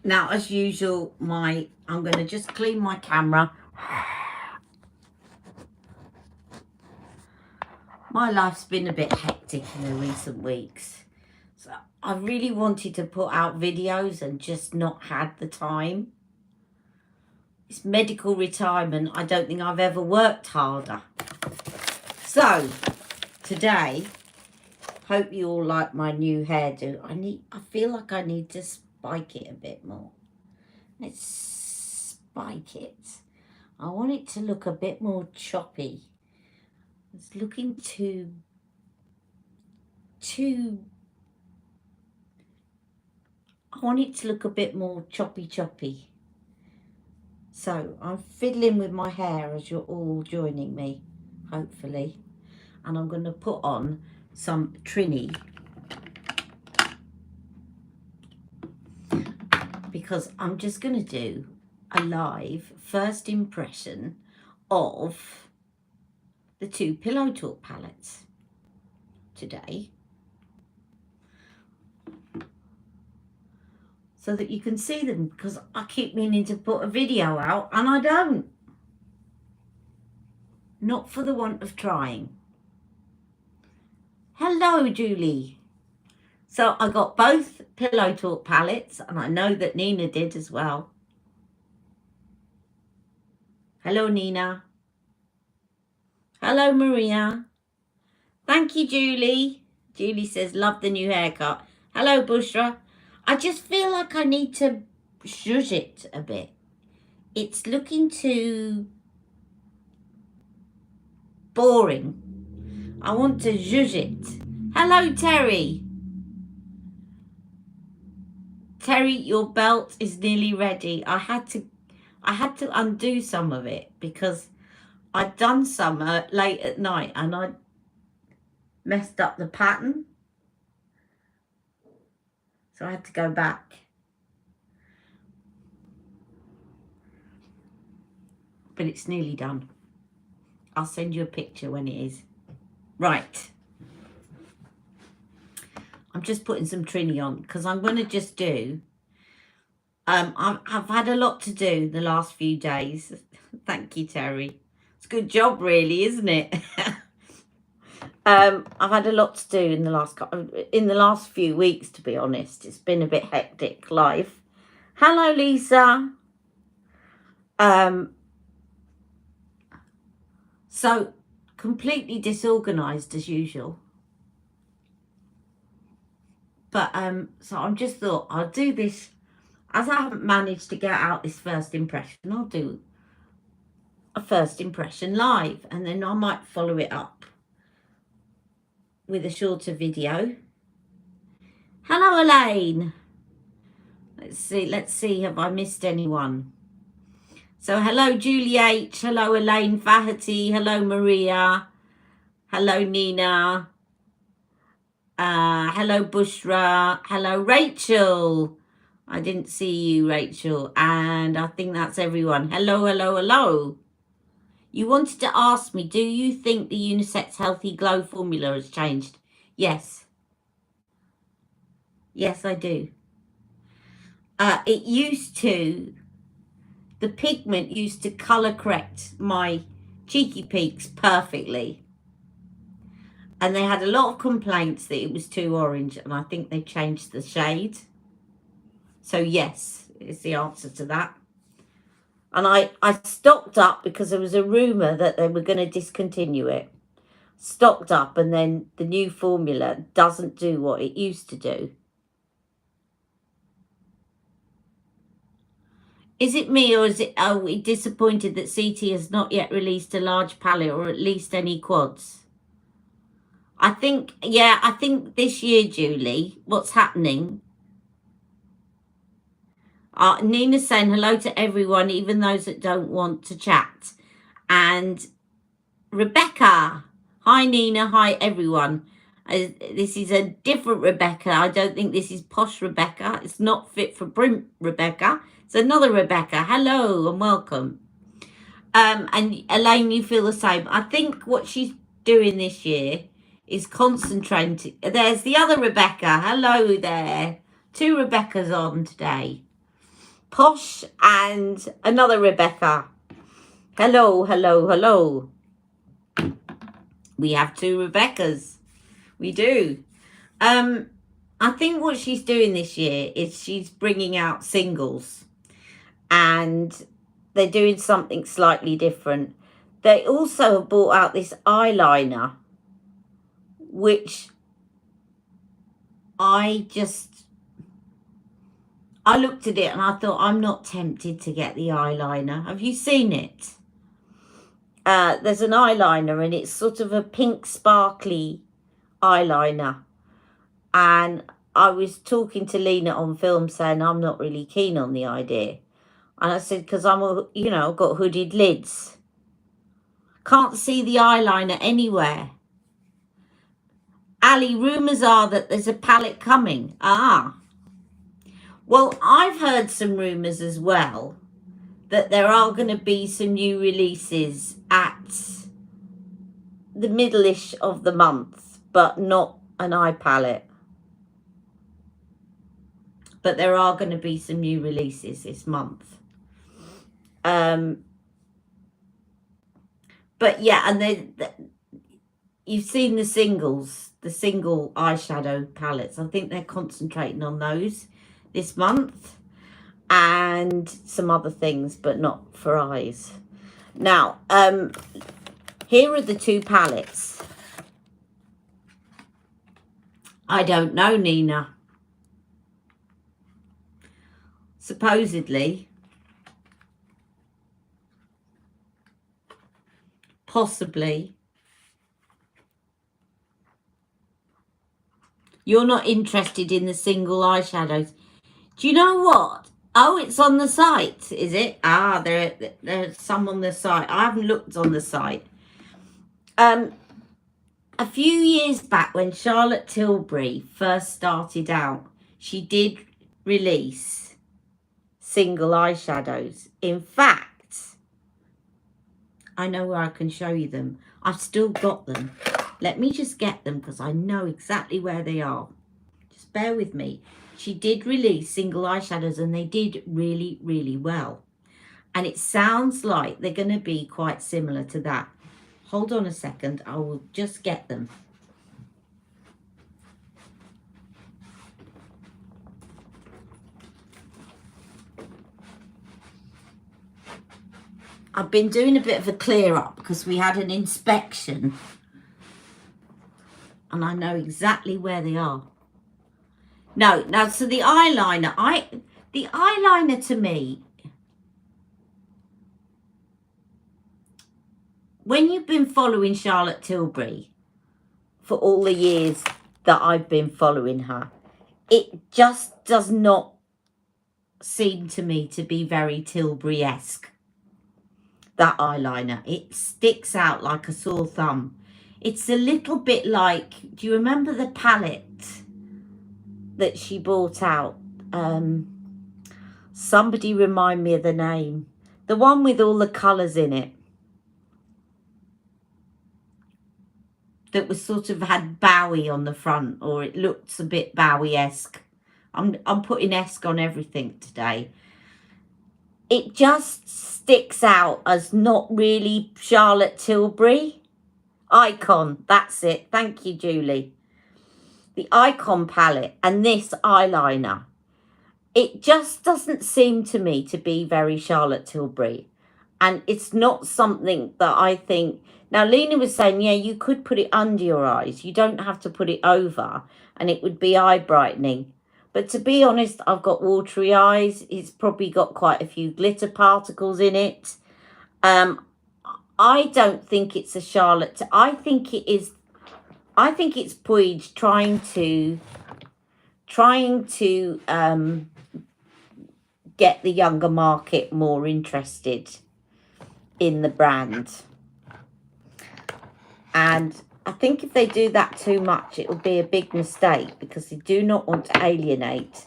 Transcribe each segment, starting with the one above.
Now, as usual, I'm going to just clean my camera. My life's been a bit hectic in the recent weeks. So I really wanted to put out videos and just not had the time. It's medical retirement. I don't think I've ever worked harder. So today, hope you all like my new hairdo. I feel like I need to spike it a bit more. Let's spike it. I want it to look a bit more choppy. It's looking too I want it to look a bit more choppy. So I'm fiddling with my hair as you're all joining me, hopefully. And I'm going to put on some Trini. Because I'm just going to do a live first impression of the two Pillowtalk palettes today. So that you can see them, because I keep meaning to put a video out and I don't. Not for the want of trying. Hello, Julie. So I got both Pillowtalk palettes, and I know that Nina did as well. Hello, Nina. Hello, Maria. Thank you, Julie. Julie says, love the new haircut. Hello, Bushra. I just feel like I need to zhuzh it a bit. It's looking too boring. I want to zhuzh it. Hello, Terry. Terry, your belt is nearly ready. I had to undo some of it because I'd done some late at night and I messed up the pattern. So I had to go back. But it's nearly done. I'll send you a picture when it is. Right. I'm just putting some Trini on because I'm going to just do... I've had a lot to do the last few days. Thank you, Terry. It's a good job, really, isn't it? I've had a lot to do in the last few weeks, to be honest. It's been a bit hectic life. Hello, Lisa. So completely disorganized as usual. But so I just thought I'll do this, as I haven't managed to get out this first impression. I'll do a first impression live, and then I might follow it up with a shorter video. Hello, Elaine. Let's see, have I missed anyone? So hello, Julie H. Hello, Elaine Fahati. Hello, Maria. Hello, Nina. Hello, Bushra. Hello, Rachel. I didn't see you, Rachel. And I think that's everyone. Hello. You wanted to ask me, do you think the Unisex Healthy Glow formula has changed? Yes. Yes, I do. It used to, the pigment used to colour correct my cheeky peaks perfectly. And they had a lot of complaints that it was too orange, and I think they changed the shade. So yes, is the answer to that. And I stocked up because there was a rumour that they were going to discontinue it. Stocked up, and then the new formula doesn't do what it used to do. Is it me, or is it, are we disappointed that CT has not yet released a large palette, or at least any quads? I think this year, Julie, what's happening... Nina's saying hello to everyone, even those that don't want to chat. And Rebecca. Hi, Nina. Hi, everyone. This is a different Rebecca. I don't think this is posh Rebecca. It's not fit for print Rebecca. It's another Rebecca. Hello and welcome. And Elaine, you feel the same. I think what she's doing this year is concentrating. There's the other Rebecca. Hello there. Two Rebeccas on today. Posh and another Rebecca. Hello, hello, hello. We have two Rebeccas. We do. I think what she's doing this year is she's bringing out singles, and they're doing something slightly different. They also have brought out this eyeliner, which I looked at it and I thought, I'm not tempted to get the eyeliner. Have you seen it? There's an eyeliner and it's sort of a pink sparkly eyeliner. And I was talking to Lena on film saying I'm not really keen on the idea. And I said, because I've got hooded lids. Can't see the eyeliner anywhere. Ali, rumours are that there's a palette coming. Well, I've heard some rumours as well that there are going to be some new releases at the middle-ish of the month, but not an eye palette. But there are going to be some new releases this month. But yeah, and you've seen the singles, the single eyeshadow palettes. I think they're concentrating on those this month, and some other things, but not for eyes. Now, here are the two palettes. I don't know, Nina. Supposedly, possibly, you're not interested in the single eyeshadows. Do you know what? Oh, it's on the site, is it? There's some on the site. I haven't looked on the site. A few years back when Charlotte Tilbury first started out, she did release single eyeshadows. In fact, I know where I can show you them. I've still got them. Let me just get them because I know exactly where they are. Just bear with me. She did release single eyeshadows and they did really, really well. And it sounds like they're going to be quite similar to that. Hold on a second. I will just get them. I've been doing a bit of a clear up because we had an inspection. And I know exactly where they are. No, so the eyeliner, the eyeliner to me, when you've been following Charlotte Tilbury for all the years that I've been following her, it just does not seem to me to be very Tilbury-esque, that eyeliner. It sticks out like a sore thumb. It's a little bit like, do you remember the palette that she brought out? Somebody remind me of the name. The one with all the colours in it. That was sort of had Bowie on the front, or it looked a bit Bowie-esque. I'm putting esque on everything today. It just sticks out as not really Charlotte Tilbury. Icon, that's it. Thank you, Julie. The Icon palette and this eyeliner, it just doesn't seem to me to be very Charlotte Tilbury. And it's not something that I think... Now, Lena was saying, yeah, you could put it under your eyes. You don't have to put it over and it would be eye brightening. But to be honest, I've got watery eyes. It's probably got quite a few glitter particles in it. I don't think it's a Charlotte. I think it's Puig trying to get the younger market more interested in the brand. And I think if they do that too much, it will be a big mistake, because they do not want to alienate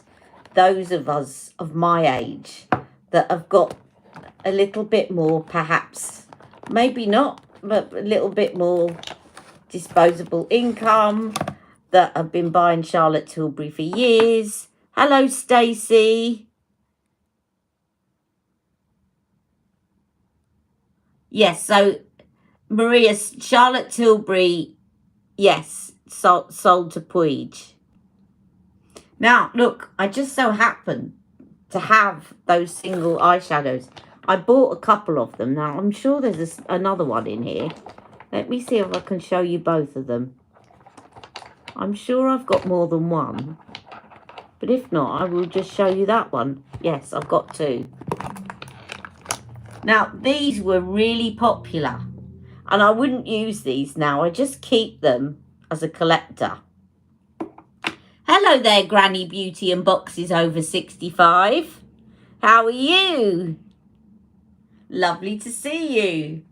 those of us of my age that have got a little bit more, perhaps, maybe not, but a little bit more disposable income, that have been buying Charlotte Tilbury for years. Hello, Stacey. Yes, so Maria, Charlotte Tilbury, yes, sold to Puig. Now, look, I just so happen to have those single eyeshadows. I bought a couple of them. Now, I'm sure there's another one in here. Let me see if I can show you both of them. I'm sure I've got more than one. But if not, I will just show you that one. Yes, I've got two. Now, these were really popular. And I wouldn't use these now. I just keep them as a collector. Hello there, Granny Beauty and Boxes over 65. How are you? Lovely to see you.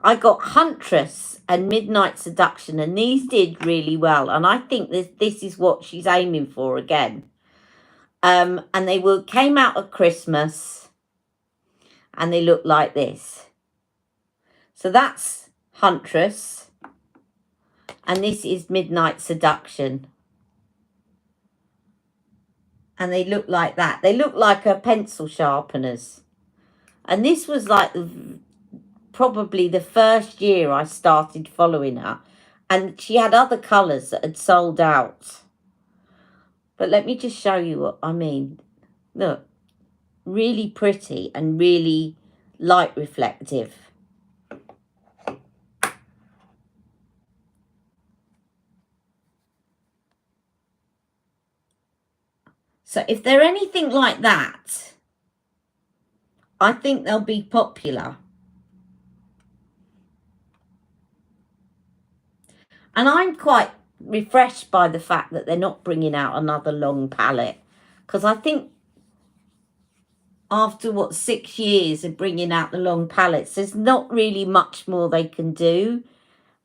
I got Huntress and Midnight Seduction, and these did really well. And I think this is what she's aiming for again. And they came out at Christmas, and they look like this. So that's Huntress, and this is Midnight Seduction. And they look like that. They look like her pencil sharpeners. And this was like probably the first year I started following her. And she had other colours that had sold out. But let me just show you what I mean. Look, really pretty and really light reflective. So if they're anything like that, I think they'll be popular. And I'm quite refreshed by the fact that they're not bringing out another long palette. Because I think after, 6 years of bringing out the long palettes, there's not really much more they can do.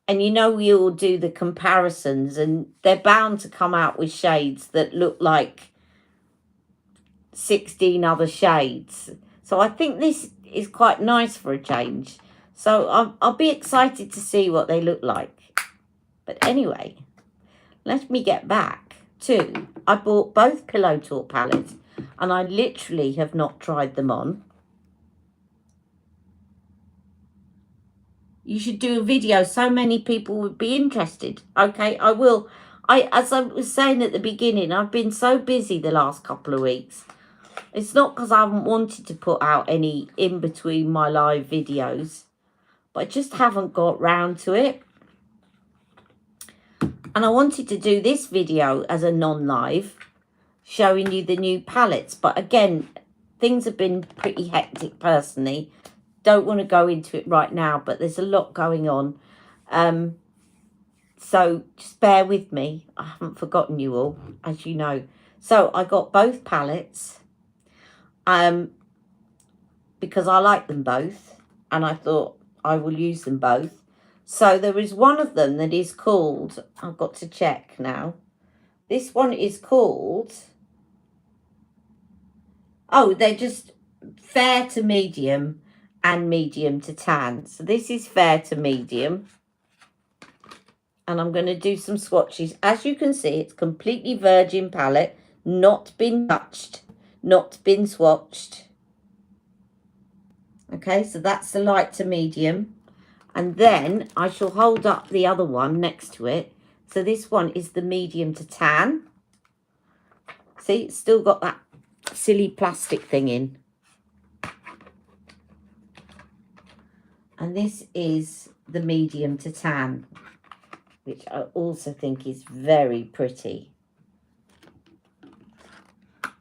And you know, we all do the comparisons, and they're bound to come out with shades that look like 16 other shades. So I think this is quite nice for a change. So I'll be excited to see what they look like. But anyway, let me get back to, I bought both Pillowtalk palettes, and I literally have not tried them on. You should do a video. So many people would be interested. Okay, I will. As I was saying at the beginning, I've been so busy the last couple of weeks. It's not because I haven't wanted to put out any in between my live videos, but I just haven't got round to it. And I wanted to do this video as a non-live, showing you the new palettes. But again, things have been pretty hectic personally. Don't want to go into it right now, but there's a lot going on. So just bear with me. I haven't forgotten you all, as you know. So I got both palettes because I like them both. And I thought I will use them both. So there is one of them that is called, I've got to check now. This one is called, oh, they're just fair to medium and medium to tan. So this is fair to medium. And I'm going to do some swatches. As you can see, it's completely virgin palette, not been touched, not been swatched. Okay, so that's the light to medium. And then I shall hold up the other one next to it. So this one is the medium to tan. See, it's still got that silly plastic thing in. And this is the medium to tan, which I also think is very pretty.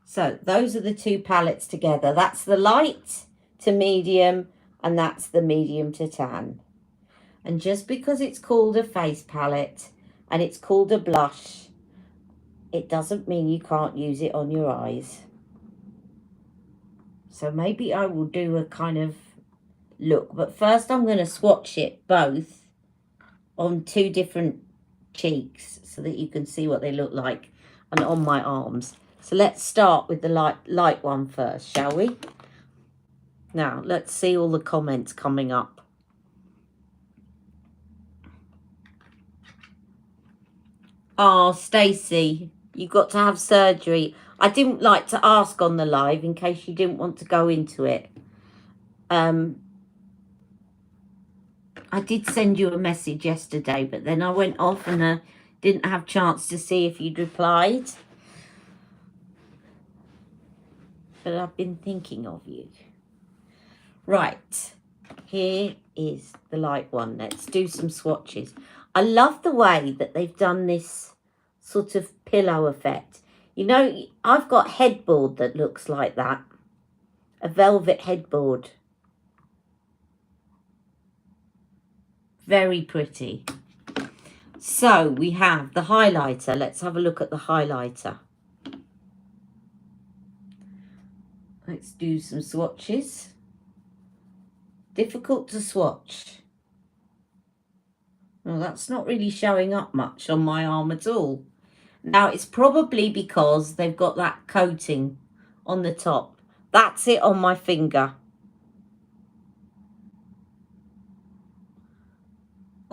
So those are the two palettes together. That's the light to medium, and that's the medium to tan. And just because it's called a face palette and it's called a blush, it doesn't mean you can't use it on your eyes. So maybe I will do a kind of look. But first I'm going to swatch it both on two different cheeks so that you can see what they look like, and on my arms. So let's start with the light one first, shall we? Now, let's see all the comments coming up. Oh, Stacey, you got to have surgery. I didn't like to ask on the live in case you didn't want to go into it. I did send you a message yesterday, but then I went off and didn't have chance to see if you'd replied. But I've been thinking of you. Right, here is the light one. Let's do some swatches. I love the way that they've done this sort of pillow effect. You know, I've got headboard that looks like that. A velvet headboard. Very pretty. So we have the highlighter. Let's have a look at the highlighter. Let's do some swatches. Difficult to swatch. Well, that's not really showing up much on my arm at all. Now, it's probably because they've got that coating on the top. That's it on my finger.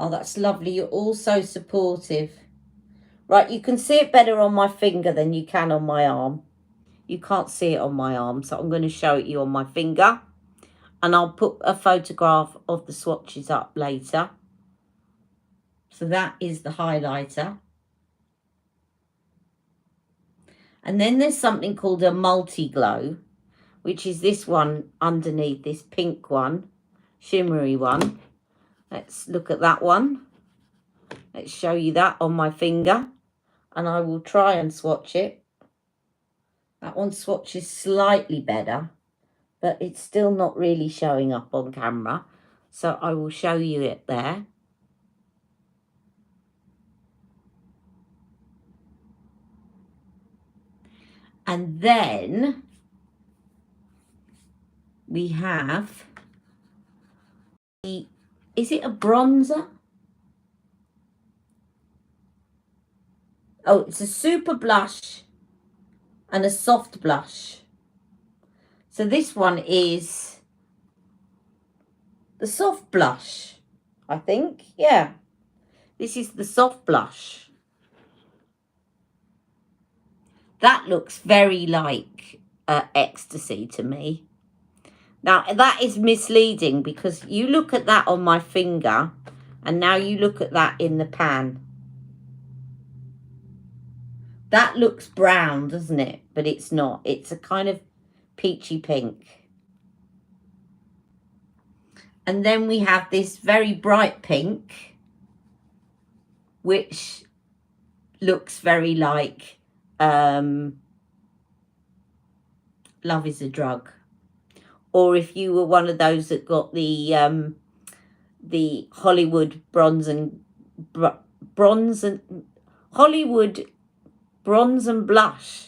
Oh, that's lovely. You're all so supportive. Right, you can see it better on my finger than you can on my arm. You can't see it on my arm, so I'm going to show it you on my finger. And I'll put a photograph of the swatches up later. So that is the highlighter. And then there's something called a multi-glow, which is this one underneath, this pink one, shimmery one. Let's look at that one. Let's show you that on my finger. And I will try and swatch it. That one swatches slightly better, but it's still not really showing up on camera. So I will show you it there. And then we have the, is it a bronzer? Oh, it's a super blush and a soft blush. So this one is the soft blush, I think. Yeah, this is the soft blush. That looks very like Ecstasy to me. Now, that is misleading because you look at that on my finger and now you look at that in the pan. That looks brown, doesn't it? But it's not. It's a kind of peachy pink. And then we have this very bright pink, which looks very like Love is a Drug. Or if you were one of those that got the Hollywood Hollywood bronze and blush.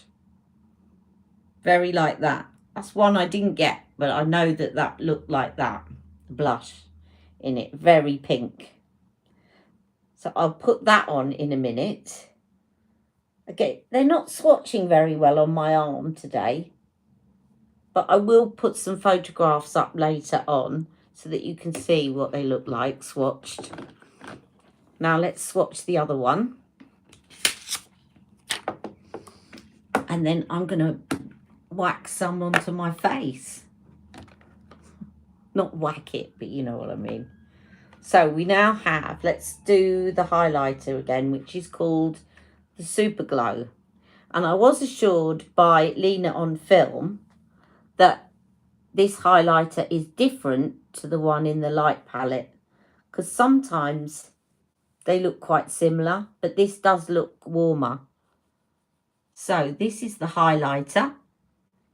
Very like that. That's one I didn't get, but I know that that looked like that. Blush in it. Very pink. So I'll put that on in a minute. Okay, they're not swatching very well on my arm today. But I will put some photographs up later on so that you can see what they look like swatched. Now let's swatch the other one. And then I'm going to whack some onto my face. Not whack it, but you know what I mean. So we now have, let's do the highlighter again, which is called the Super Glow. And I was assured by Lena on film that this highlighter is different to the one in the light palette, because sometimes they look quite similar, but this does look warmer. So this is the highlighter.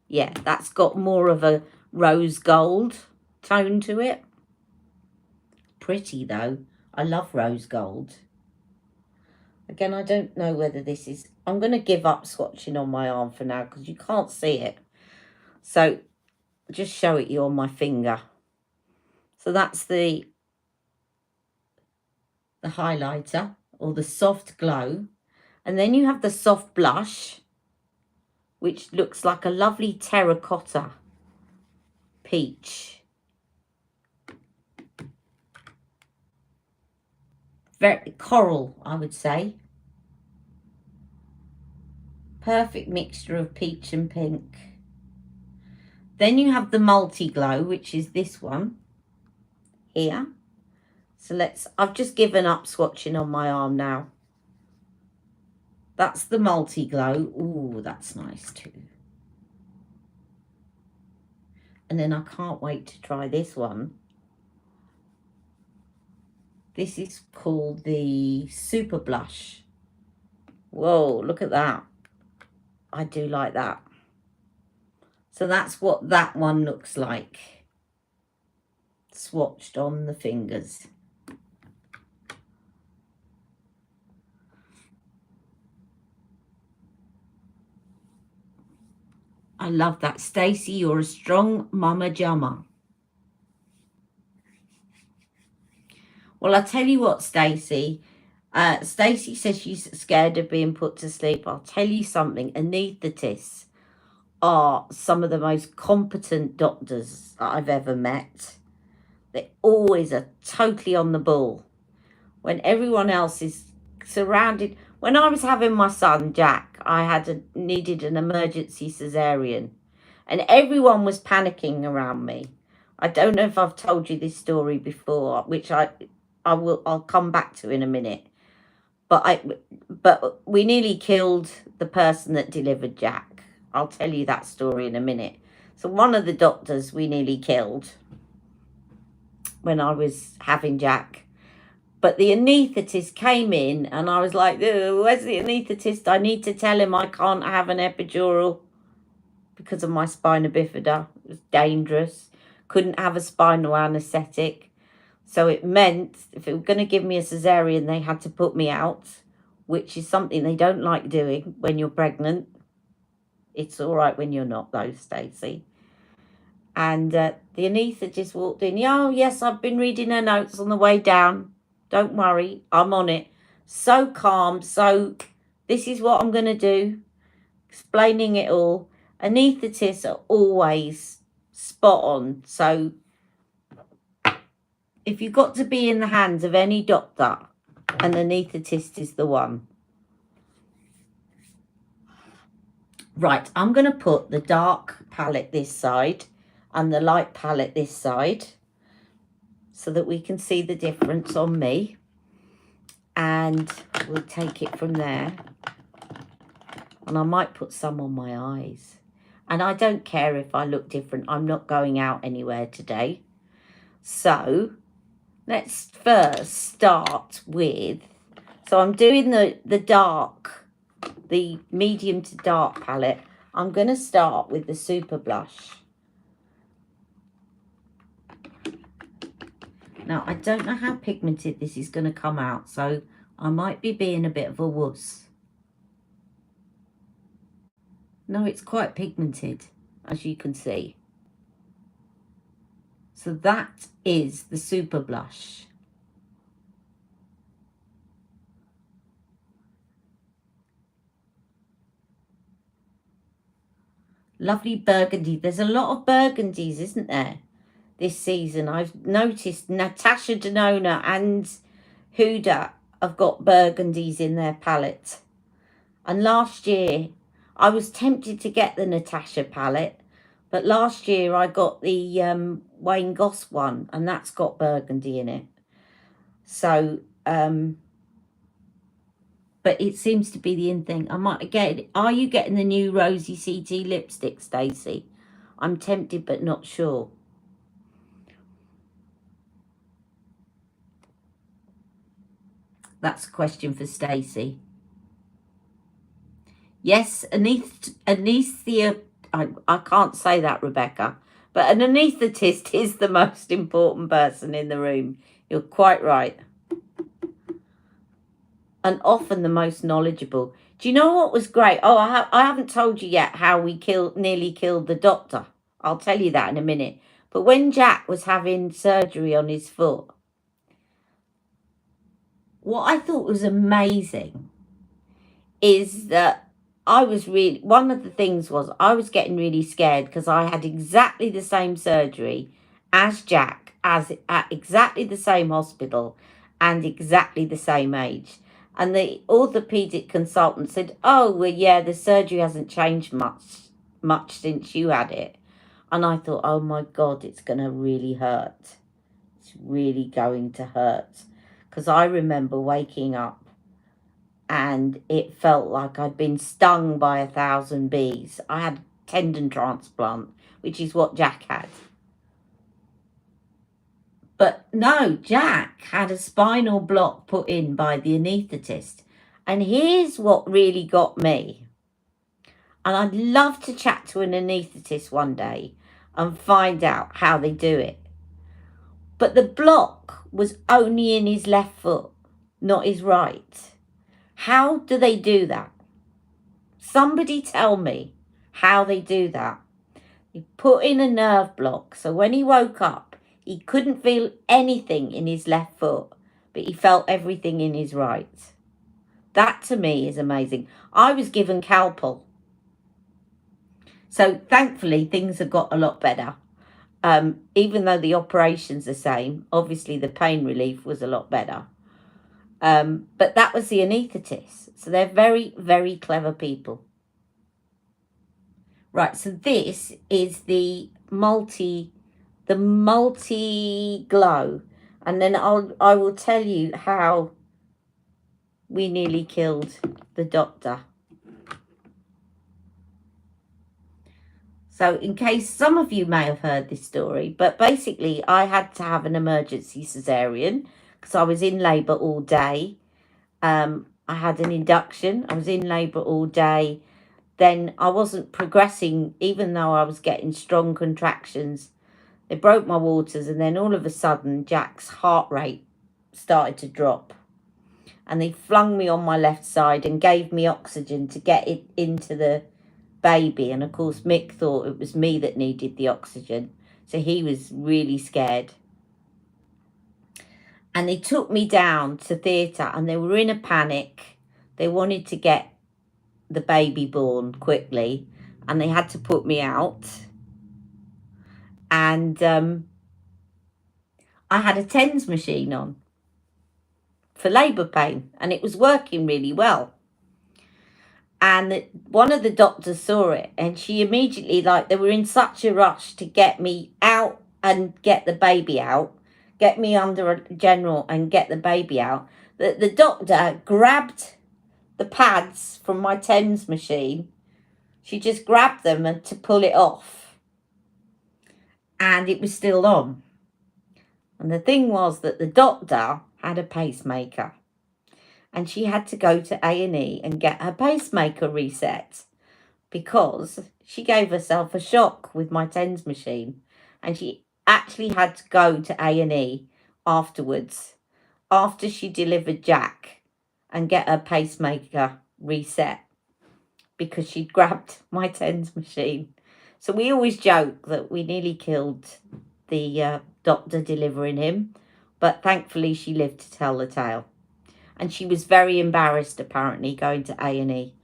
Yeah, that's got more of a rose gold tone to it. Pretty though. I love rose gold. Again, I don't know whether this is, I'm going to give up swatching on my arm for now because you can't see it. So just show it you on my finger. So that's the highlighter or the soft glow. And then you have the soft blush, which looks like a lovely terracotta peach. Very coral, I would say. Perfect mixture of peach and pink. Then you have the multi-glow, which is this one here. So I've just given up swatching on my arm now. That's the multi-glow. Ooh, that's nice too. And then I can't wait to try this one. This is called the Super Blush. Whoa, look at that. I do like that. So that's what that one looks like, swatched on the fingers. I love that. Stacey, you're a strong mama jamma. Well, I tell you what, Stacey. Stacey says she's scared of being put to sleep. I'll tell you something. Anaesthetists are some of the most competent doctors I've ever met. They always are totally on the ball. When everyone else is surrounded. When I was having my son, Jack, I needed an emergency cesarean. And everyone was panicking around me. I don't know if I've told you this story before, which I'll come back to in a minute. But we nearly killed the person that delivered Jack. I'll tell you that story in a minute. So one of the doctors we nearly killed when I was having Jack. But the anaesthetist came in and I was like, where's the anaesthetist? I need to tell him I can't have an epidural because of my spina bifida. It was dangerous. Couldn't have a spinal anaesthetic. So it meant if they were going to give me a cesarean, they had to put me out, which is something they don't like doing when you're pregnant. It's all right when you're not, though, Stacey. And the anaesthetist walked in. Oh, yes, I've been reading her notes on the way down. Don't worry, I'm on it. So calm. So this is what I'm going to do. Explaining it all. Anaesthetists are always spot on. So if you've got to be in the hands of any doctor, an anaesthetist is the one. Right, I'm going to put the dark palette this side and the light palette this side so that we can see the difference on me. And we'll take it from there. And I might put some on my eyes. And I don't care if I look different. I'm not going out anywhere today. So let's first start with, so I'm doing the dark, the medium to dark palette. I'm going to start with the Super Blush. Now, I don't know how pigmented this is going to come out, so I might be being a bit of a wuss. No, it's quite pigmented, as you can see. So that is the Super Blush. Lovely burgundy. There's a lot of burgundies, isn't there, this season? I've noticed Natasha Denona and Huda have got burgundies in their palette. And last year, I was tempted to get the Natasha palette, but last year I got the Wayne Goss one, and that's got burgundy in it. So, but it seems to be the in thing. I might get it. Are you getting the new Rosy CT lipstick, Stacey? I'm tempted, but not sure. That's a question for Stacey. Yes, anesthesia. I can't say that, Rebecca. But an anaesthetist is the most important person in the room. You're quite right. And often the most knowledgeable. Do you know what was great? Oh, I haven't told you yet how we nearly killed the doctor. I'll tell you that in a minute. But when Jack was having surgery on his foot, what I thought was amazing is that one of the things was I was getting really scared because I had exactly the same surgery as Jack, at exactly the same hospital and exactly the same age. And the orthopedic consultant said, oh, well, yeah, the surgery hasn't changed much since you had it. And I thought, oh, my God, it's going to really hurt. it's really going to hurt. Because I remember waking up and it felt like I'd been stung by 1,000 bees. I had a tendon transplant, which is what Jack had. But no, Jack had a spinal block put in by the anaesthetist. And here's what really got me. And I'd love to chat to an anaesthetist one day and find out how they do it. But the block was only in his left foot, not his right. How do they do that? Somebody tell me how they do that. He put in a nerve block, so when he woke up, he couldn't feel anything in his left foot, but he felt everything in his right. That to me is amazing. I was given Calpol. So thankfully things have got a lot better. Even though the operation's the same, obviously the pain relief was a lot better. But that was the anaesthetist. So they're very, very clever people. Right, so this is the multi glow. And then I will tell you how we nearly killed the doctor. So in case some of you may have heard this story, but basically I had to have an emergency cesarean because I was in labour all day. I had an induction. I was in labour all day. Then I wasn't progressing, even though I was getting strong contractions. They broke my waters, and then all of a sudden Jack's heart rate started to drop. And they flung me on my left side and gave me oxygen to get it into the baby. And of course Mick thought it was me that needed the oxygen, so he was really scared. And they took me down to theatre, and they were in a panic. They wanted to get the baby born quickly, and they had to put me out. And I had a TENS machine on for labour pain, and it was working really well. And one of the doctors saw it, and she immediately, like, they were in such a rush to get me out and get the baby out, get me under a general and get the baby out, that the doctor grabbed the pads from my TENS machine. She just grabbed them and to pull it off, and it was still on. And the thing was that the doctor had a pacemaker, and she had to go to A&E and get her pacemaker reset because she gave herself a shock with my TENS machine, and she actually had to go to A&E afterwards, after she delivered Jack, and get her pacemaker reset because she'd grabbed my TENS machine. So we always joke that we nearly killed the doctor delivering him, but thankfully she lived to tell the tale. And she was very embarrassed, apparently, going to A&E.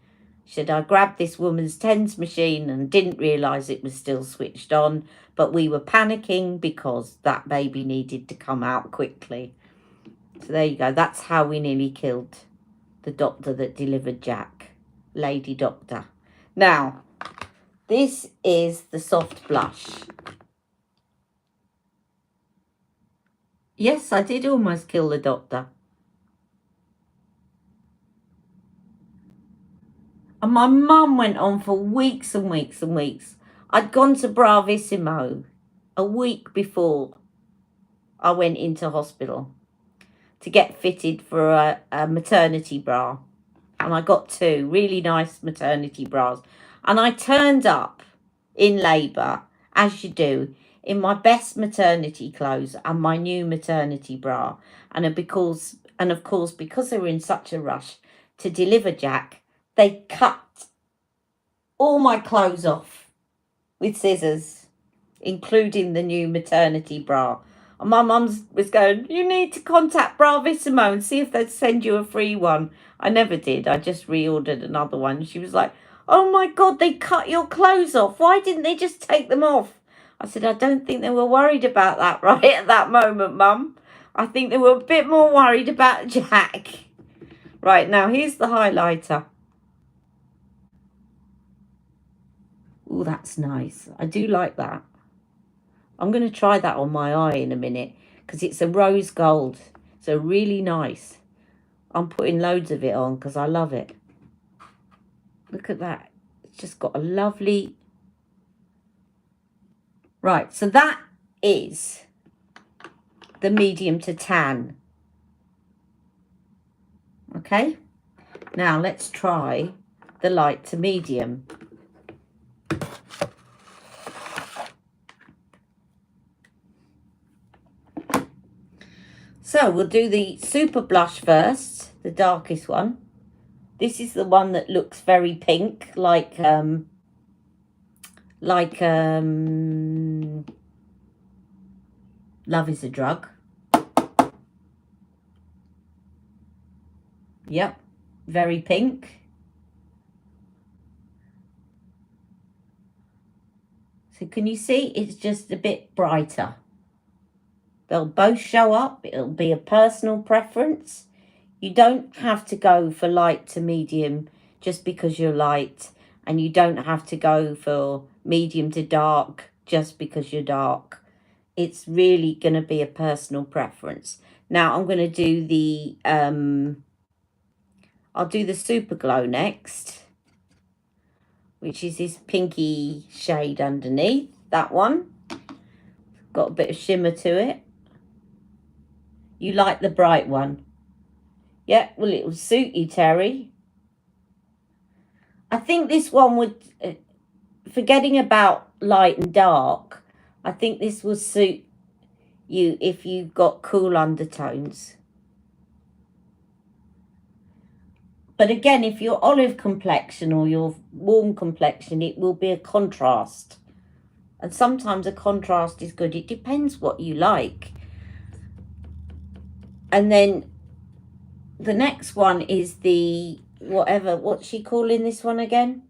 She said, I grabbed this woman's TENS machine and didn't realise it was still switched on, but we were panicking because that baby needed to come out quickly. So there you go. That's how we nearly killed the doctor that delivered Jack. Lady Doctor. Now, this is the soft blush. Yes, I did almost kill the doctor. And my mum went on for weeks and weeks and weeks. I'd gone to Bravissimo a week before I went into hospital to get fitted for a maternity bra. And I got 2 really nice maternity bras. And I turned up in labour, as you do, in my best maternity clothes and my new maternity bra. And of course, because they were in such a rush to deliver Jack, they cut all my clothes off with scissors, including the new maternity bra. And my mum was going, you need to contact Bravissimo and see if they'd send you a free one. I never did. I just reordered another one. She was like, oh my God, they cut your clothes off. Why didn't they just take them off? I said, I don't think they were worried about that right at that moment, Mum. I think they were a bit more worried about Jack. Right, now here's the highlighter. Oh, that's nice. I do like that. I'm going to try that on my eye in a minute because it's a rose gold. So really nice. I'm putting loads of it on because I love it. Look at that. It's just got a lovely... Right, so that is the medium to tan. Okay, now let's try the light to medium. So we'll do the super blush first, the darkest one. This is the one that looks very pink, like Love is a Drug. Yep, very pink. So can you see it's just a bit brighter? They'll both show up. It'll be a personal preference. You don't have to go for light to medium just because you're light. And you don't have to go for medium to dark just because you're dark. It's really going to be a personal preference. Now I'm going to do the... I'll do the Super Glow next, which is this pinky shade underneath. That one. Got a bit of shimmer to it. You like the bright one? Yeah, well, it will suit you, Terry. I think this one would, forgetting about light and dark, I think this will suit you if you've got cool undertones. But again, if you're olive complexion or you're warm complexion, it will be a contrast. And sometimes a contrast is good. It depends what you like. And then the next one is the, what's she calling this one again?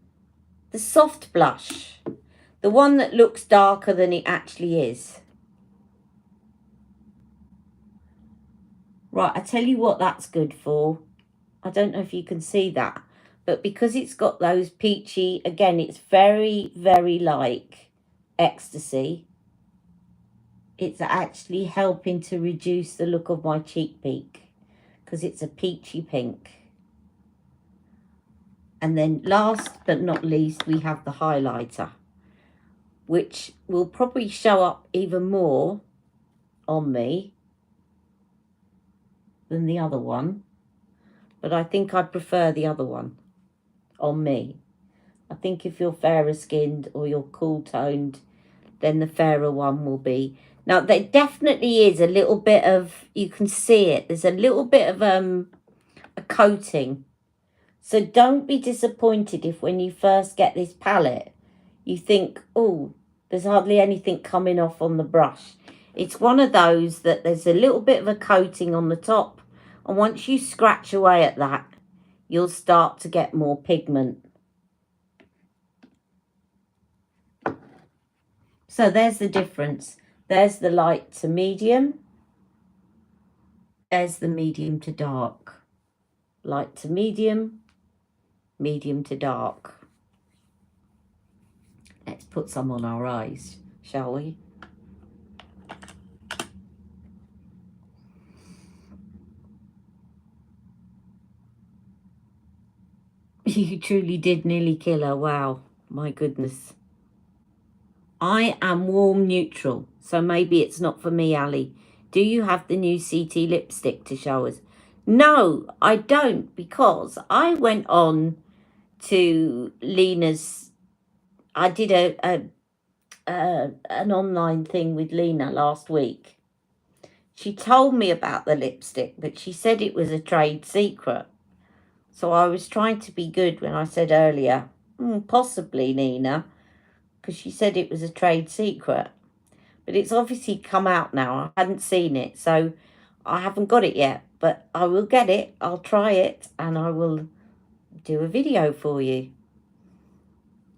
The soft blush. The one that looks darker than it actually is. Right, I tell you what that's good for. I don't know if you can see that. But because it's got those peachy, again, it's very, very like Ecstasy. It's actually helping to reduce the look of my cheek peak because it's a peachy pink. And then last but not least, we have the highlighter, which will probably show up even more on me than the other one. But I think I prefer the other one on me. I think if you're fairer skinned or you're cool toned, then the fairer one will be. Now, there definitely is a little bit of, you can see it, there's a little bit of a coating. So don't be disappointed if when you first get this palette, you think, oh, there's hardly anything coming off on the brush. It's one of those that there's a little bit of a coating on the top. And once you scratch away at that, you'll start to get more pigment. So there's the difference. There's the light to medium. There's the medium to dark. Light to medium, medium to dark. Let's put some on our eyes, shall we? You truly did nearly kill her. Wow, my goodness. I am warm neutral, so maybe it's not for me, Ali. Do you have the new CT lipstick to show us? No, I don't, because I went on to Lena's. I did an online thing with Lena last week. She told me about the lipstick, but she said it was a trade secret. So I was trying to be good when I said earlier, possibly, Nina, because she said it was a trade secret. But it's obviously come out now. I hadn't seen it, so I haven't got it yet. But I will get it. I'll try it, and I will do a video for you.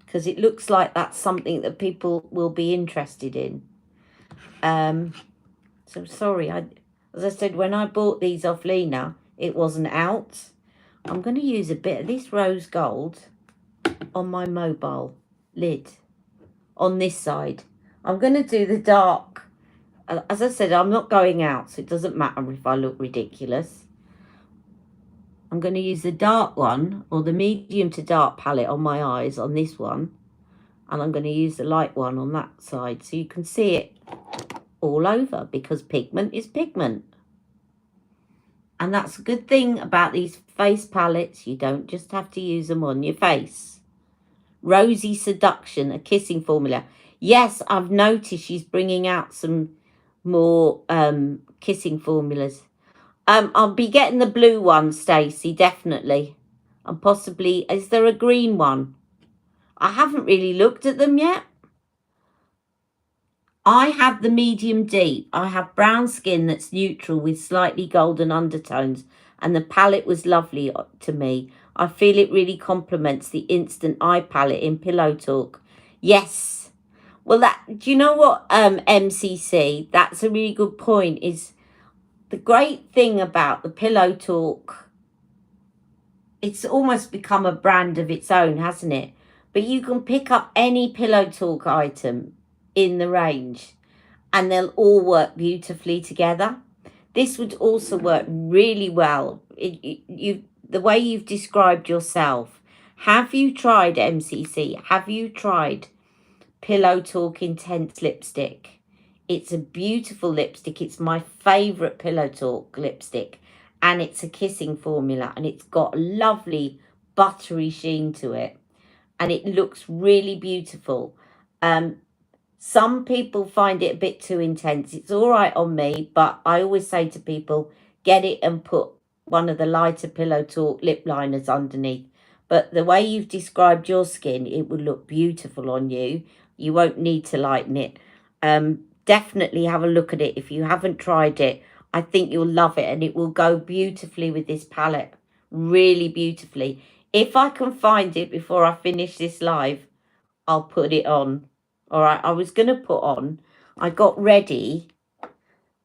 Because it looks like that's something that people will be interested in. So sorry, as I said, when I bought these off Lena, it wasn't out. I'm going to use a bit of this rose gold on my mobile lid on this side. I'm going to do the dark as I said, I'm not going out, so it doesn't matter if I look ridiculous. I'm going to use the dark one, or the medium to dark palette on my eyes on this one. And I'm going to use the light one on that side, so you can see it all over, because pigment is pigment. And that's a good thing about these face palettes. You don't just have to use them on your face. Rosy Seduction, a kissing formula. Yes, I've noticed she's bringing out some more kissing formulas. I'll be getting the blue one, Stacey, definitely. And possibly, is there a green one? I haven't really looked at them yet. I have the medium deep. I have brown skin that's neutral with slightly golden undertones, and the palette was lovely to me. I feel it really complements the Instant Eye palette in Pillowtalk. Yes. Well, do you know what, MCC? That's a really good point. Is the great thing about the Pillowtalk, it's almost become a brand of its own, hasn't it? But you can pick up any Pillowtalk item in the range and they'll all work beautifully together. This would also work really well. The way you've described yourself. Have you tried MCC? Have you tried Pillowtalk Intense Lipstick? It's a beautiful lipstick. It's my favourite Pillowtalk lipstick. And it's a kissing formula. And it's got a lovely buttery sheen to it. And it looks really beautiful. Some people find it a bit too intense. It's all right on me, but I always say to people, get it and put one of the lighter Pillowtalk lip liners underneath. But the way you've described your skin, it would look beautiful on you. You won't need to lighten it. Definitely have a look at it. If you haven't tried it, I think you'll love it, and it will go beautifully with this palette. Really beautifully. If I can find it before I finish this live, I'll put it on. All right, I was going to put on, I got ready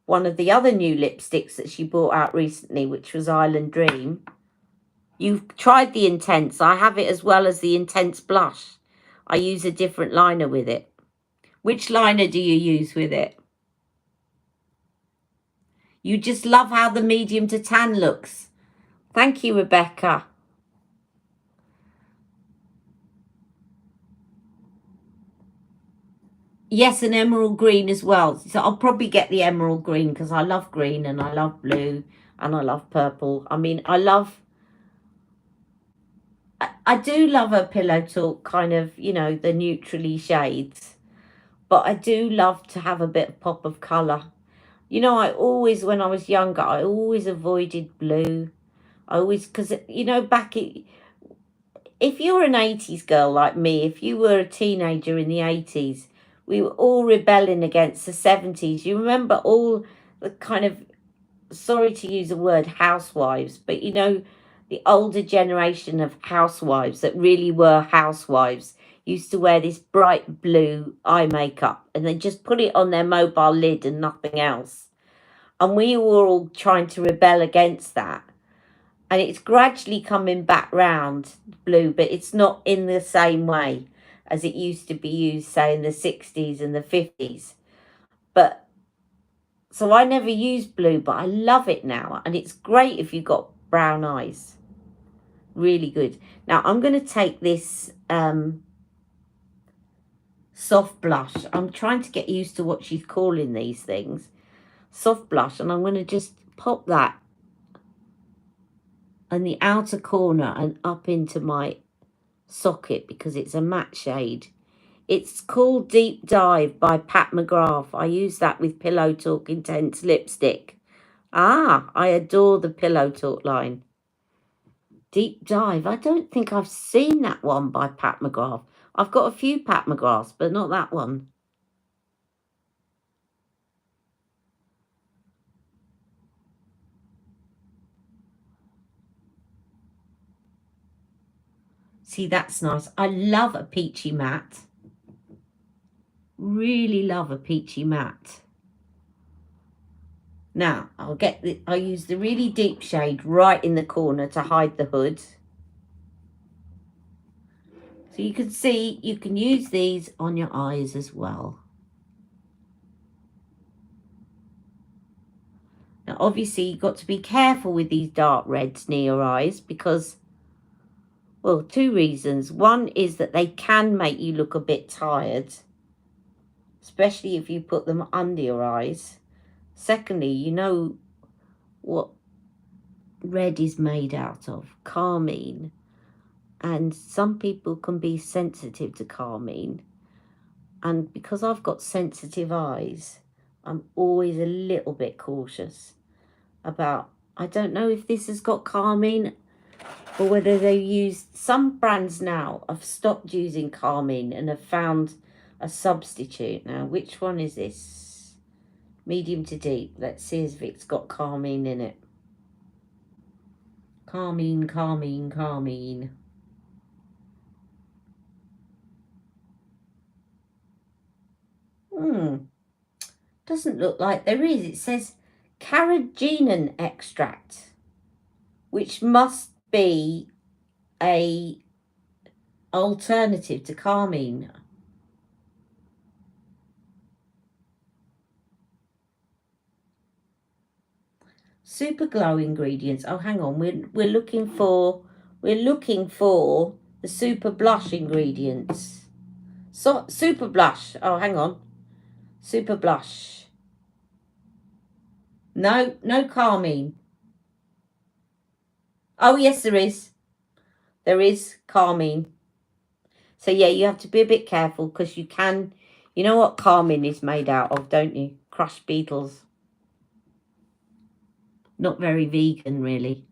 one of the other new lipsticks that she brought out recently, which was Island Dream. You've tried the Intense. I have it as well as the Intense Blush. I use a different liner with it. Which liner do you use with it? You just love how the medium to tan looks. Thank you, Rebecca. Yes, an emerald green as well. So I'll probably get the emerald green because I love green and I love blue and I love purple. I mean, I do love a Pillowtalk kind of, you know, the neutrally shades. But I do love to have a bit of pop of colour. You know, when I was younger, I always avoided blue. Because, you know, if you're an 80s girl like me, if you were a teenager in the 80s, we were all rebelling against the 70s. You remember all the kind of, sorry to use the word housewives, but you know, the older generation of housewives that really were housewives used to wear this bright blue eye makeup and they just put it on their mobile lid and nothing else. And we were all trying to rebel against that. And it's gradually coming back round, blue, but it's not in the same way as it used to be used, say, in the 60s and the 50s. But, so I never used blue, but I love it now. And it's great if you've got brown eyes. Really good. Now, I'm going to take this soft blush. I'm trying to get used to what she's calling these things. Soft blush. And I'm going to just pop that in the outer corner and up into my socket because it's a matte shade. It's called Deep Dive by Pat McGrath. I use that with Pillowtalk Intense Lipstick. I adore the Pillowtalk line. Deep Dive. I don't think I've seen that one by Pat McGrath. I've got a few Pat McGraths, but not that one. See, that's nice. I love a peachy matte. Really love a peachy matte. Now, I'll use the really deep shade right in the corner to hide the hood. So you can see, you can use these on your eyes as well. obviously you've got to be careful with these dark reds near your eyes because, well, two reasons. One is that they can make you look a bit tired, especially if you put them under your eyes. Secondly, you know what red is made out of? Carmine. And some people can be sensitive to carmine. And because I've got sensitive eyes, I'm always a little bit cautious about, I don't know if this has got carmine or whether they use, some brands now have stopped using carmine and have found a substitute. Now, which one is this? Medium to deep. Let's see if it's got carmine in it. Carmine, carmine, carmine. Doesn't look like there is. It says carrageenan extract, which must be a alternative to carmine. Super glow ingredients. Oh, hang on. We're looking for the super blush ingredients. So super blush. Oh, hang on. Super blush. No carmine. Oh, yes, there is. There is carmine. So, yeah, you have to be a bit careful because you can... You know what carmine is made out of, don't you? Crushed beetles. Not very vegan, really.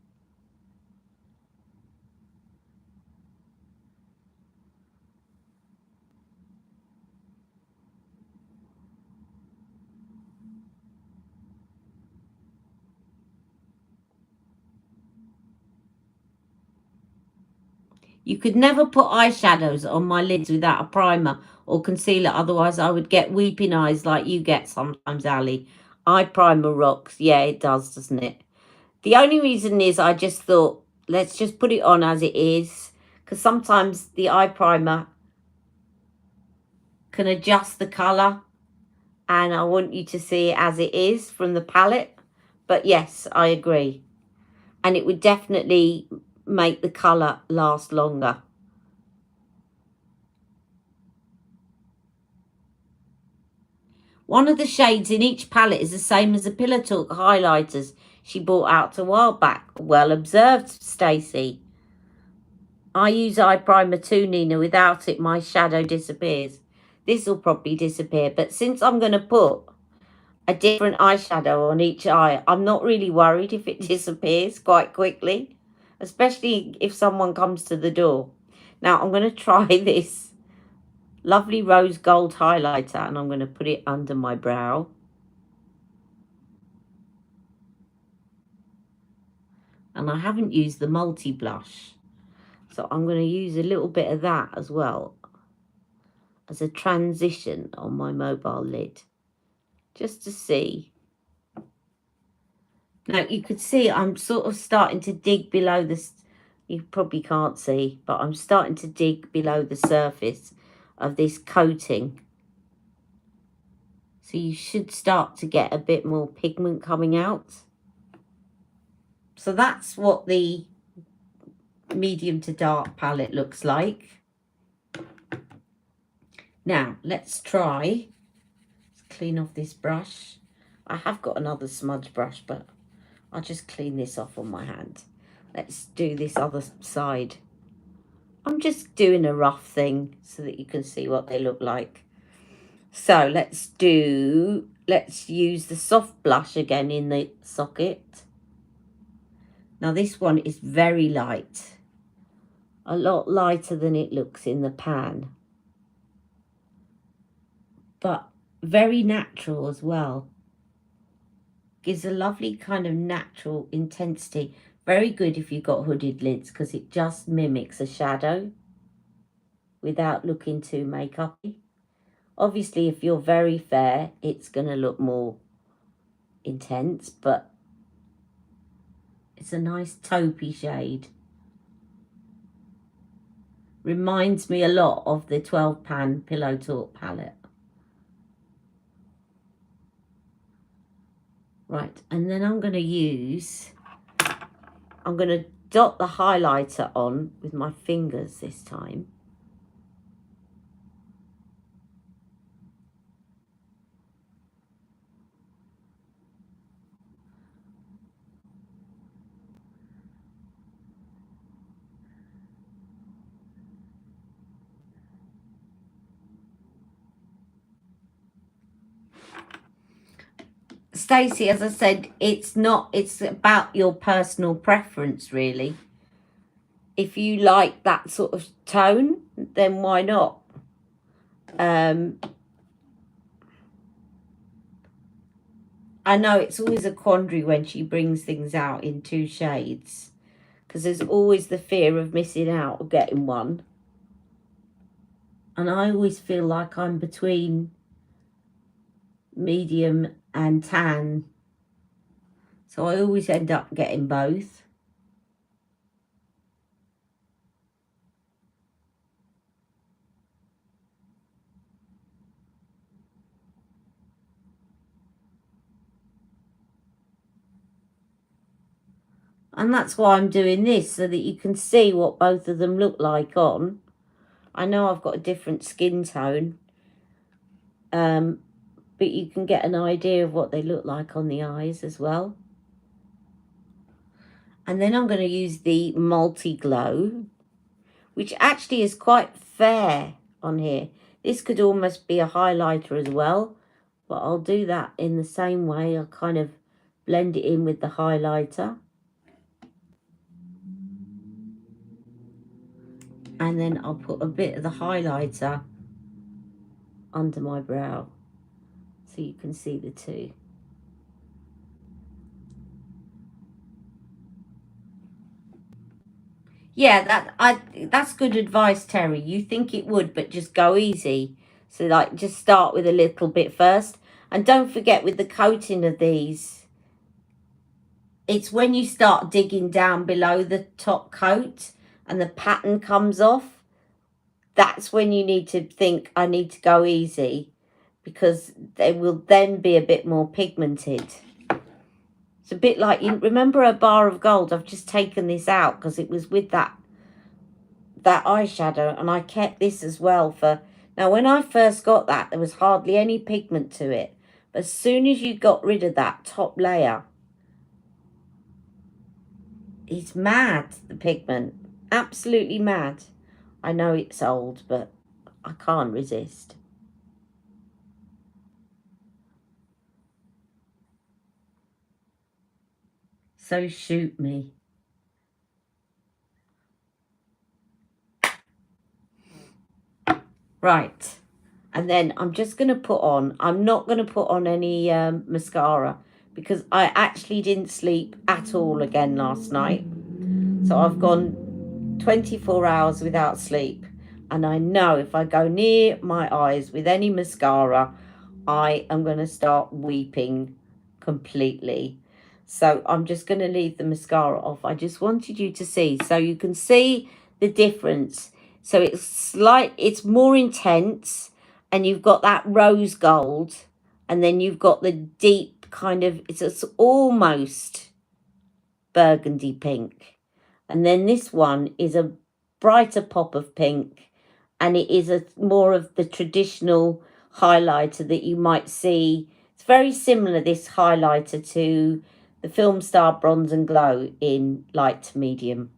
You could never put eyeshadows on my lids without a primer or concealer. Otherwise, I would get weeping eyes like you get sometimes, Ali. Eye primer rocks. Yeah, it does, doesn't it? The only reason is I just thought, let's just put it on as it is. Because sometimes the eye primer can adjust the colour. And I want you to see it as it is from the palette. But yes, I agree. And it would definitely make the colour last longer. One of the shades in each palette is the same as the Pillowtalk highlighters she brought out a while back. Well observed, Stacey. I use eye primer too, Nina. Without it, my shadow disappears. This will probably disappear. But since I'm going to put a different eyeshadow on each eye, I'm not really worried if it disappears quite quickly, especially if someone comes to the door. Now, I'm going to try this lovely rose gold highlighter and I'm going to put it under my brow. And I haven't used the multi blush, so I'm going to use a little bit of that as well as a transition on my mobile lid, just to see. Now, you could see I'm sort of starting to dig below this. You probably can't see, but I'm starting to dig below the surface of this coating. So you should start to get a bit more pigment coming out. So that's what the medium to dark palette looks like. Now, let's try. Let's clean off this brush. I have got another smudge brush, but I'll just clean this off on my hand. Let's do this other side. I'm just doing a rough thing so that you can see what they look like. So let's use the soft blush again in the socket. Now this one is very light. A lot lighter than it looks in the pan. But very natural as well. Gives a lovely kind of natural intensity. Very good if you've got hooded lids because it just mimics a shadow without looking too makeup-y. Obviously, if you're very fair, it's going to look more intense, but it's a nice taupey shade. Reminds me a lot of the 12 pan Pillow Talk palette. Right, and then I'm going to dot the highlighter on with my fingers this time. Stacey, as I said, it's about your personal preference, really. If you like that sort of tone, then why not? I know it's always a quandary when she brings things out in 2 shades, because there's always the fear of missing out or getting one. And I always feel like I'm between medium and tan, so I always end up getting both. And that's why I'm doing this, so that you can see what both of them look like on. I know I've got a different skin tone, but you can get an idea of what they look like on the eyes as well. And then I'm going to use the Multi-Glow, which actually is quite fair on here. This could almost be a highlighter as well, but I'll do that in the same way. I'll kind of blend it in with the highlighter. And then I'll put a bit of the highlighter under my brow so you can see the two. Yeah, that's good advice, Terry. You think it would, but just go easy. So like just start with a little bit first. And don't forget, with the coating of these, it's when you start digging down below the top coat and the pattern comes off, that's when you need to think, I need to go easy, because they will then be a bit more pigmented. It's a bit like, you remember a bar of gold? I've just taken this out because it was with that eyeshadow, and I kept this as well for... Now, when I first got that, there was hardly any pigment to it. But as soon as you got rid of that top layer, it's mad, the pigment. Absolutely mad. I know it's old, but I can't resist. So shoot me. Right. And then I'm just going to put on... I'm not going to put on any mascara, because I actually didn't sleep at all again last night. So I've gone 24 hours without sleep. And I know if I go near my eyes with any mascara, I am going to start weeping completely. So I'm just going to leave the mascara off. I just wanted you to see, so you can see the difference. So it's more intense, and you've got that rose gold, and then you've got the deep kind of, it's almost burgundy pink. And then this one is a brighter pop of pink, and it is more of the traditional highlighter that you might see. It's very similar, this highlighter, to the Film Star Bronze and Glow in light to medium.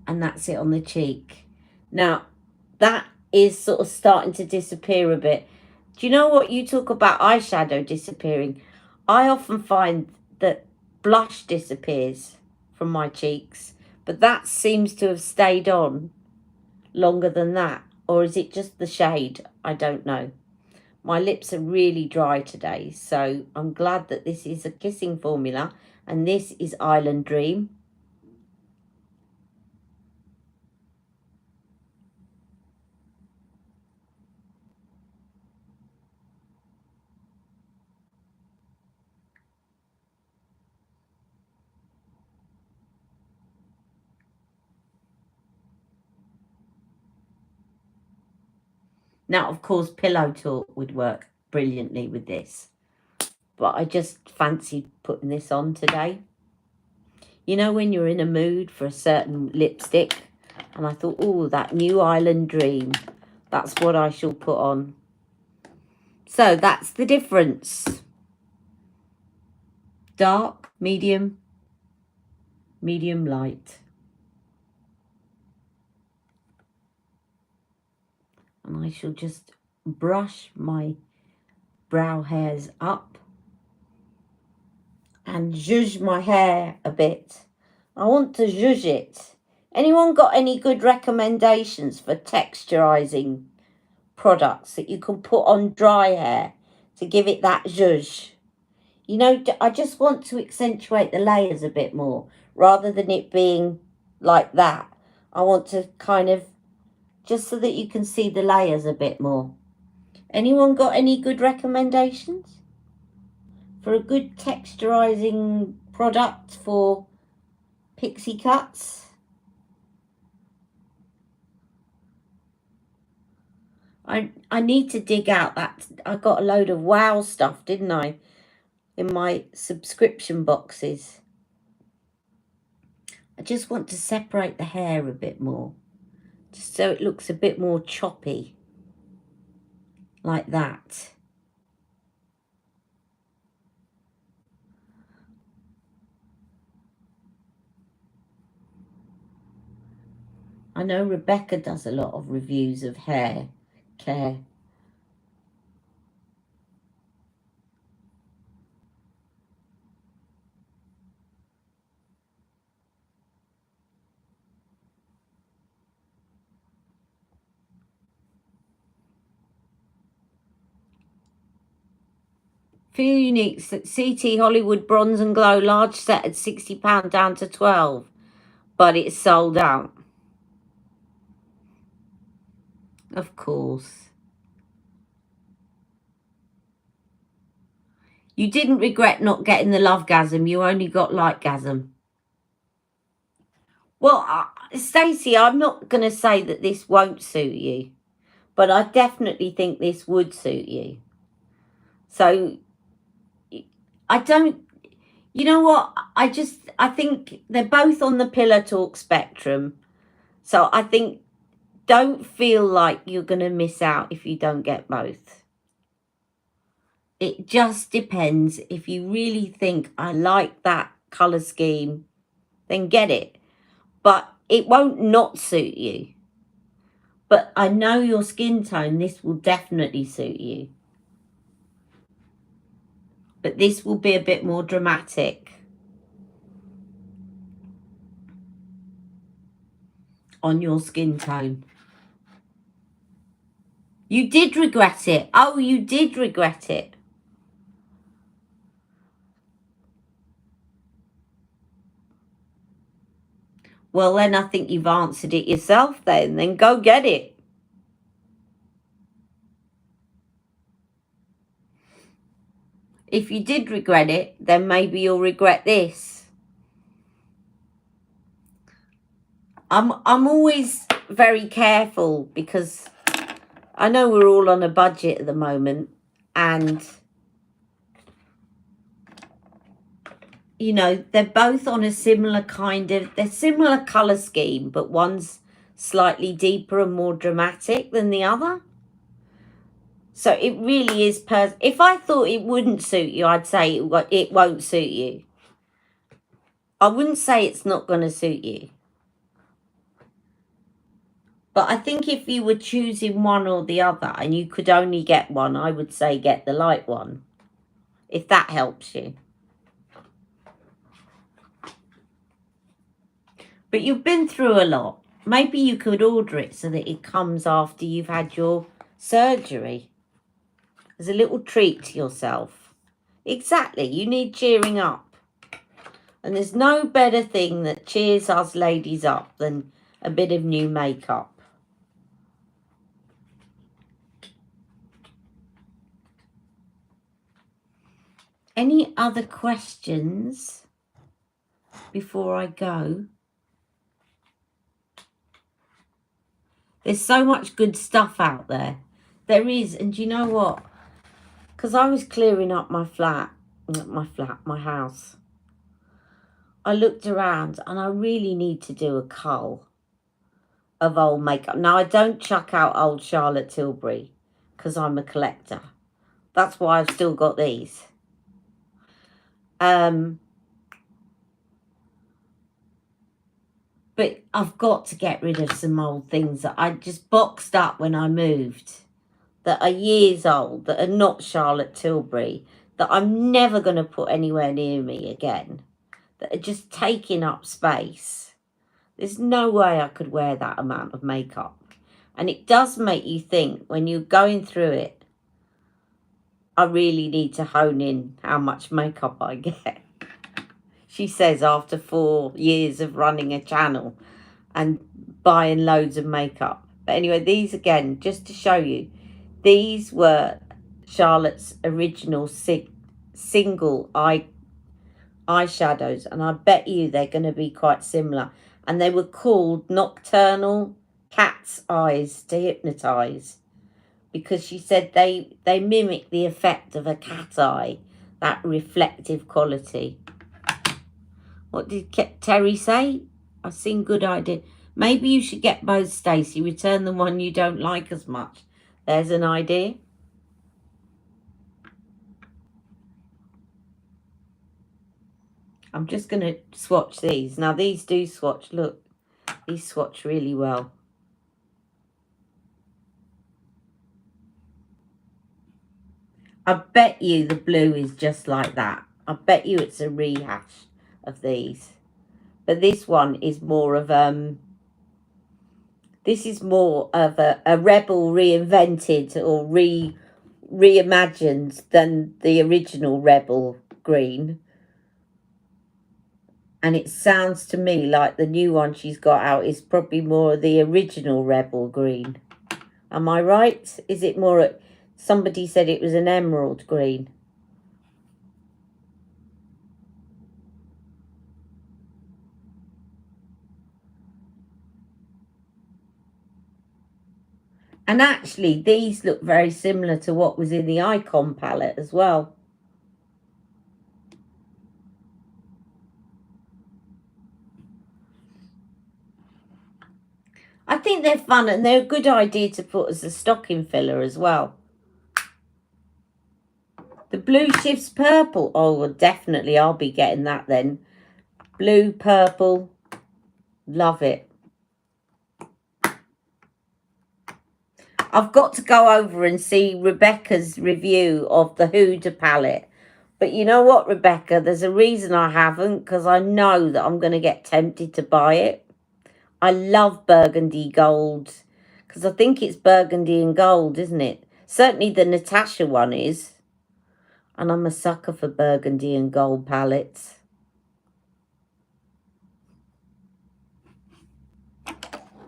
And that's it on the cheek. Now, that is sort of starting to disappear a bit. Do you know what? You talk about eyeshadow disappearing. I often find that blush disappears from my cheeks, but that seems to have stayed on longer than that. Or is it just the shade? I don't know. My lips are really dry today, so I'm glad that this is a kissing formula, and this is Island Dream. Now, of course, Pillow Talk would work brilliantly with this. But I just fancied putting this on today. You know, when you're in a mood for a certain lipstick, and I thought, oh, that New Island Dream, that's what I shall put on. So that's the difference. Dark, medium, medium light. And I shall just brush my brow hairs up and zhuzh my hair a bit. I want to zhuzh it. Anyone got any good recommendations for texturizing products that you can put on dry hair to give it that zhuzh? You know, I just want to accentuate the layers a bit more rather than it being like that. I want to kind of, just so that you can see the layers a bit more. Anyone got any good recommendations for a good texturizing product for pixie cuts? I need to dig out that. I got a load of wow stuff, didn't I, in my subscription boxes. I just want to separate the hair a bit more, just so it looks a bit more choppy, like that. I know Rebecca does a lot of reviews of hair care. Few uniques at CT Hollywood Bronze and Glow large set at £60 down to 12, but it's sold out. Of course. You didn't regret not getting the Lovegasm, you only got Lightgasm. Well, Stacey, I'm not going to say that this won't suit you, but I definitely think this would suit you. So, I don't, you know what, I think they're both on the Pillowtalk spectrum. So I think, don't feel like you're going to miss out if you don't get both. It just depends. If you really think, I like that colour scheme, then get it. But it won't not suit you. But I know your skin tone, this will definitely suit you. But this will be a bit more dramatic on your skin tone. You did regret it. Oh, you did regret it. Well, then I think you've answered it yourself then. Then go get it. If you did regret it, then maybe you'll regret this. I'm always very careful because I know we're all on a budget at the moment, and you know, they're both on a similar they're similar colour scheme, but one's slightly deeper and more dramatic than the other. So it really is if I thought it wouldn't suit you, I'd say it won't suit you. I wouldn't say it's not going to suit you. But I think if you were choosing one or the other and you could only get one, I would say get the light one, if that helps you. But you've been through a lot. Maybe you could order it so that it comes after you've had your surgery. As a little treat to yourself. Exactly, you need cheering up. And there's no better thing that cheers us ladies up than a bit of new makeup. Any other questions before I go? There's so much good stuff out there. There is, and do you know what? because I was clearing up my house. I looked around and I really need to do a cull of old makeup. Now, I don't chuck out old Charlotte Tilbury because I'm a collector. That's why I've still got these. But I've got to get rid of some old things that I just boxed up when I moved, that are years old, that are not Charlotte Tilbury, that I'm never going to put anywhere near me again, that are just taking up space. There's no way I could wear that amount of makeup. And it does make you think when you're going through it, I really need to hone in how much makeup I get. She says after 4 years of running a channel and buying loads of makeup. But anyway, these again, just to show you, these were Charlotte's original single eyeshadows, and I bet you they're going to be quite similar. And they were called Nocturnal Cat's Eyes to Hypnotise, because she said they mimic the effect of a cat eye, that reflective quality. What did Terry say? I've seen good idea. Maybe you should get both, Stacey. Return the one you don't like as much. There's an idea. I'm just going to swatch these. Now, these do swatch. Look, these swatch really well. I bet you the blue is just like that. I bet you it's a rehash of these. But this one is more of this is more of a Rebel reinvented or reimagined than the original Rebel green. And it sounds to me like the new one she's got out is probably more of the original Rebel green. Am I right? Is it more... Somebody said it was an emerald green. And actually, these look very similar to what was in the Icon palette as well. I think they're fun and they're a good idea to put as a stocking filler as well. The blue shifts purple. Oh, well, definitely I'll be getting that then. Blue, purple. Love it. I've got to go over and see Rebecca's review of the Huda palette. But you know what, Rebecca? There's a reason I haven't, because I know that I'm going to get tempted to buy it. I love burgundy gold, because I think it's burgundy and gold, isn't it? Certainly the Natasha one is. And I'm a sucker for burgundy and gold palettes.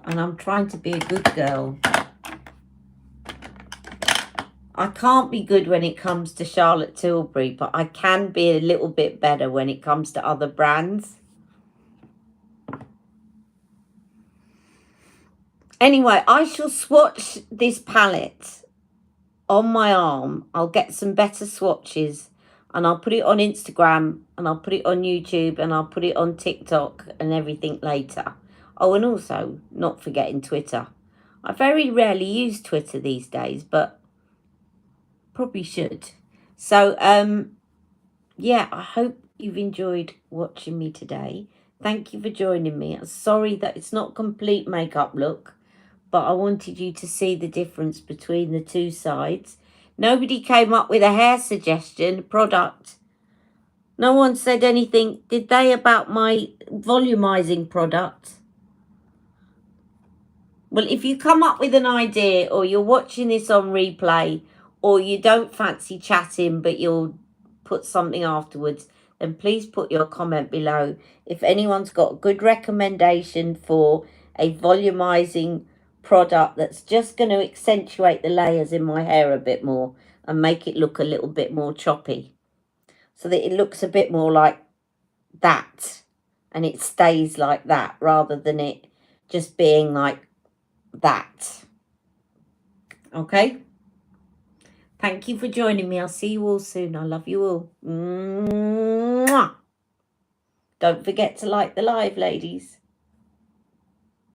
And I'm trying to be a good girl. I can't be good when it comes to Charlotte Tilbury, but I can be a little bit better when it comes to other brands. Anyway, I shall swatch this palette on my arm. I'll get some better swatches and I'll put it on Instagram and I'll put it on YouTube and I'll put it on TikTok and everything later. Oh, and also not forgetting Twitter. I very rarely use Twitter these days, but probably should. So, yeah, I hope you've enjoyed watching me today. Thank you for joining me. I'm sorry that it's not complete makeup look, but I wanted you to see the difference between the two sides. Nobody came up with a hair suggestion product. No one said anything, did they, about my volumizing product? Well, if you come up with an idea or you're watching this on replay or you don't fancy chatting but you'll put something afterwards, then please put your comment below. If anyone's got a good recommendation for a volumizing product that's just going to accentuate the layers in my hair a bit more and make it look a little bit more choppy so that it looks a bit more like that and it stays like that rather than it just being like that. Okay, Thank you for joining me. I'll see you all soon. I love you all. Mwah. Don't forget to like the live, ladies.